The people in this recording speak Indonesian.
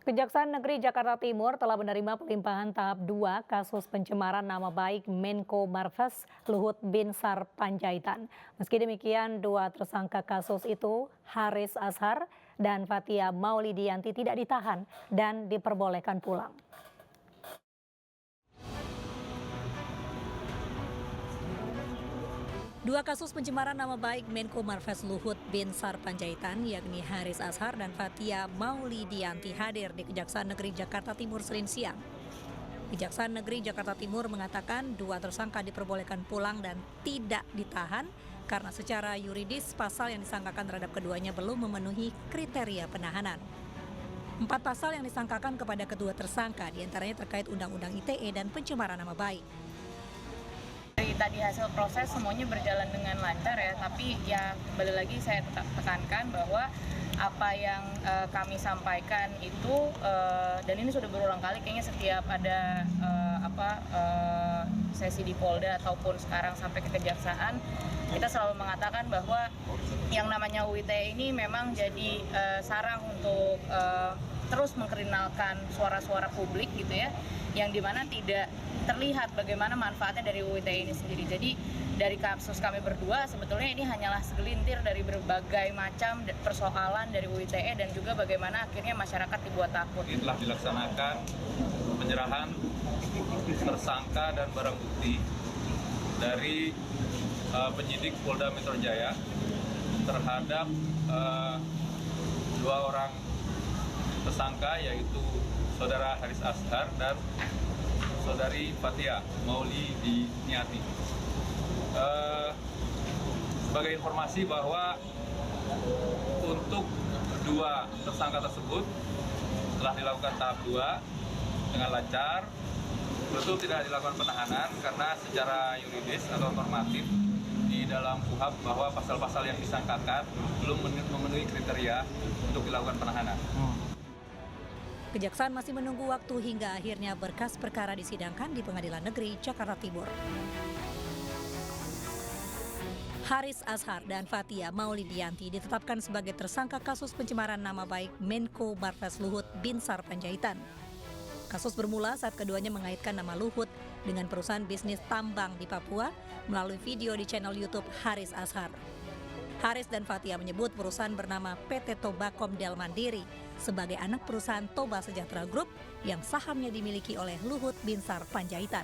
Kejaksaan Negeri Jakarta Timur telah menerima pelimpahan tahap 2 kasus pencemaran nama baik Menko Marves Luhut Binsar Panjaitan. Meski demikian, dua tersangka kasus itu, Haris Azhar dan Fathia Maulidiyanti tidak ditahan dan diperbolehkan pulang. Dua kasus pencemaran nama baik Menko Marves Luhut Binsar Panjaitan, yakni Haris Azhar dan Fathia Maulidiyanti hadir di Kejaksaan Negeri Jakarta Timur Senin siang. Kejaksaan Negeri Jakarta Timur mengatakan dua tersangka diperbolehkan pulang dan tidak ditahan karena secara yuridis pasal yang disangkakan terhadap keduanya belum memenuhi kriteria penahanan. 4 pasal yang disangkakan kepada kedua tersangka diantaranya terkait Undang-Undang ITE dan pencemaran nama baik. Dari tadi hasil proses semuanya berjalan dengan lancar ya, tapi ya kembali lagi saya tekankan bahwa apa yang kami sampaikan itu dan ini sudah berulang kali kayaknya setiap ada sesi di Polda ataupun sekarang sampai ke Kejaksaan, kita selalu mengatakan bahwa yang namanya UU ITE ini memang jadi sarang untuk terus mengkriminalkan suara-suara publik gitu ya, yang dimana tidak terlihat bagaimana manfaatnya dari UU ITE ini sendiri. Jadi dari kasus kami berdua sebetulnya ini hanyalah segelintir dari berbagai macam persoalan dari UU ITE dan juga bagaimana akhirnya masyarakat dibuat takut. Telah dilaksanakan penyerahan tersangka dan barang bukti dari penyidik Polda Metro Jaya terhadap dua orang tersangka, yaitu Saudara Haris Azhar dan Saudari Fathia Maulidiyanti. Sebagai informasi bahwa untuk dua tersangka tersebut telah dilakukan tahap 2 dengan lancar. Betul tidak dilakukan penahanan karena secara yuridis atau normatif di dalam KUHP bahwa pasal-pasal yang disangkakan belum memenuhi kriteria untuk dilakukan penahanan. Kejaksaan masih menunggu waktu hingga akhirnya berkas perkara disidangkan di Pengadilan Negeri Jakarta Timur. Haris Azhar dan Fathia Maulidiyanti ditetapkan sebagai tersangka kasus pencemaran nama baik Menko Marves Luhut Binsar Panjaitan. Kasus bermula saat keduanya mengaitkan nama Luhut dengan perusahaan bisnis tambang di Papua melalui video di channel YouTube Haris Azhar. Haris dan Fathia menyebut perusahaan bernama PT Tobakom Del Mandiri sebagai anak perusahaan Toba Sejahtera Group yang sahamnya dimiliki oleh Luhut Binsar Panjaitan.